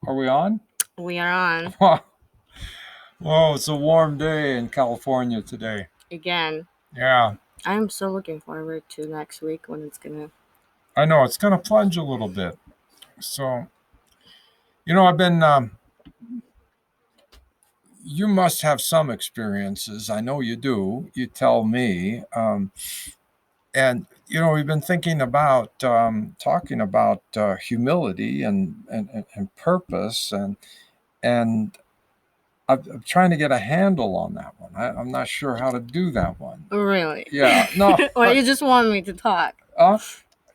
Are we on? We are on Oh, it's a warm day in California today. again. Yeah, I'm so looking forward to next week when it's gonna. I know it's going to plunge a little bit. So, I've been, you must have some experiences. I know you do. You tell me. We've been thinking about talking about humility and purpose. And I'm trying to get a handle on that one. I'm not sure how to do that one. Really? Yeah, no, Or you just want me to talk? uh,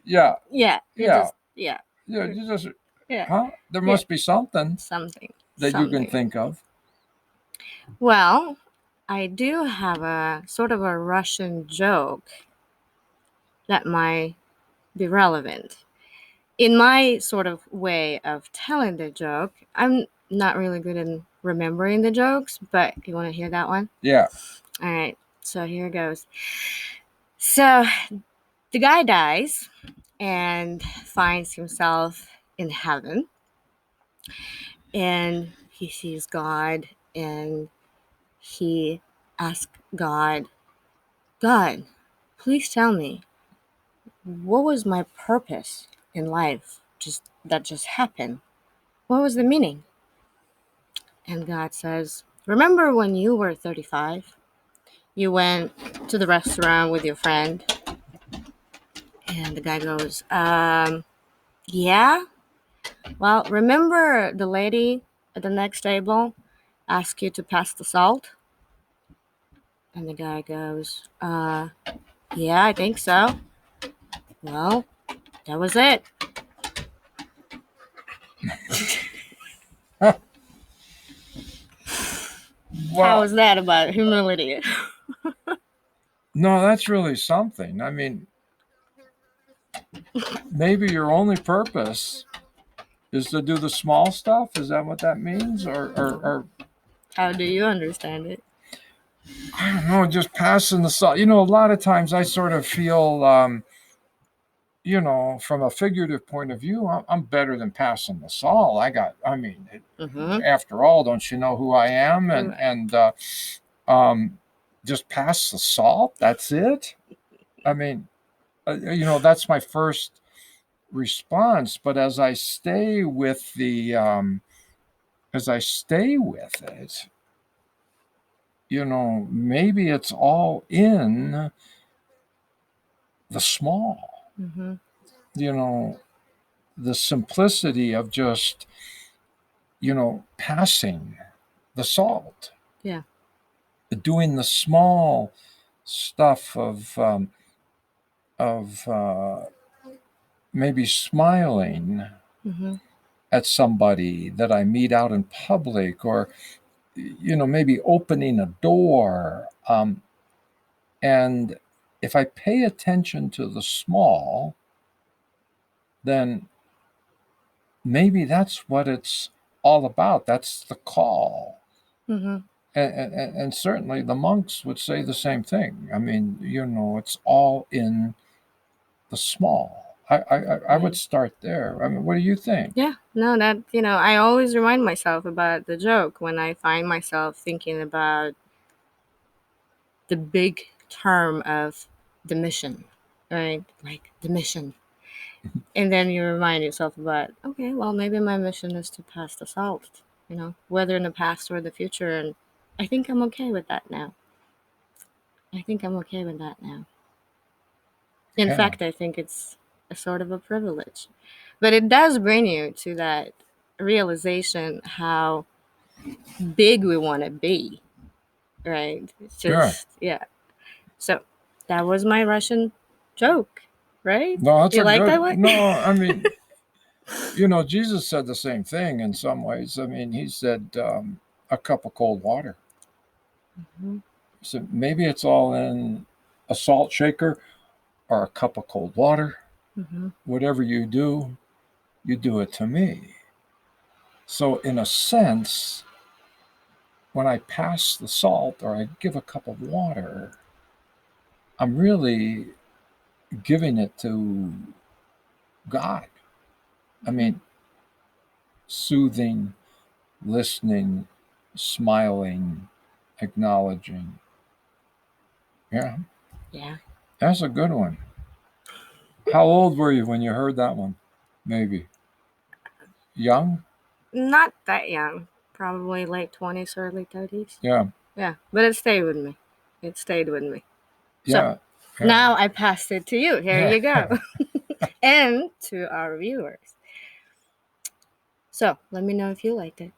yeah, Yeah, you yeah, just yeah yeah. You just, yeah huh? There yeah must be something something that you can something. think of. Well, I do have a sort of a Russian joke that might be relevant. In my sort of way of telling the joke, I'm not really good in remembering the jokes, but you want to hear that one? Yeah. All right, so here goes. So the guy dies and finds himself in heaven, and he sees God, and he asks God, please tell me, what was my purpose in life that just happened? What was the meaning? And God says, remember when you were 35? You went to the restaurant with your friend, and the guy goes, yeah. Well, remember the lady at the next table asked you to pass the salt? And the guy goes, yeah, I think so. Well, that was it. How Well, was that about humility? no, that's really something. I mean, maybe your only purpose is to do the small stuff. Is that what that means? Or How do you understand it? I don't know, just passing the salt. A lot of times I sort of feel, from a figurative point of view, I'm better than passing the salt. Mm-hmm. After all, don't you know who I am? And Right. and um, just pass the salt. That's it. I mean, that's my first response. But as I stay with it, maybe it's all in the small. Mm-hmm. You know, the simplicity of just passing the salt, Yeah. doing the small stuff of maybe smiling Mm-hmm. at somebody that I meet out in public, or maybe opening a door. And if I pay attention to the small, then maybe that's what it's all about. That's the call. Mm-hmm. And certainly the monks would say the same thing. I mean, it's all in the small. I would Right. start there. I mean, what do you think? Yeah. No, I always remind myself about the joke when I find myself thinking about the big term of the mission, right? Like the mission. And then you remind yourself about, okay, well, maybe my mission is to pass the salt, whether in the past or the future. And I think I'm okay with that now. I think I'm okay with that now. In Yeah, fact, I think it's a sort of a privilege. But it does bring you to that realization how big we want to be, right? It's sure. just, yeah. So that was my Russian joke, right? No, that's You a like that good. one? No, I mean, Jesus said the same thing in some ways. I mean, he said a cup of cold water. Mhm. So maybe it's all in a salt shaker or a cup of cold water. Mhm. Whatever you do it to me. So, in a sense, when I pass the salt or I give a cup of water, I'm really giving it to God. I Mhm. mean, soothing, listening, smiling, acknowledging. Yeah, Yeah. that's a good one. How old were you when you heard that one? Maybe young? Not that young. Probably late 20s, early 30s. Yeah, Yeah. But it stayed with me. It stayed with me. So yeah, yeah, now I passed it to you. Here yeah. you go. And to our viewers. So let me know if you liked it.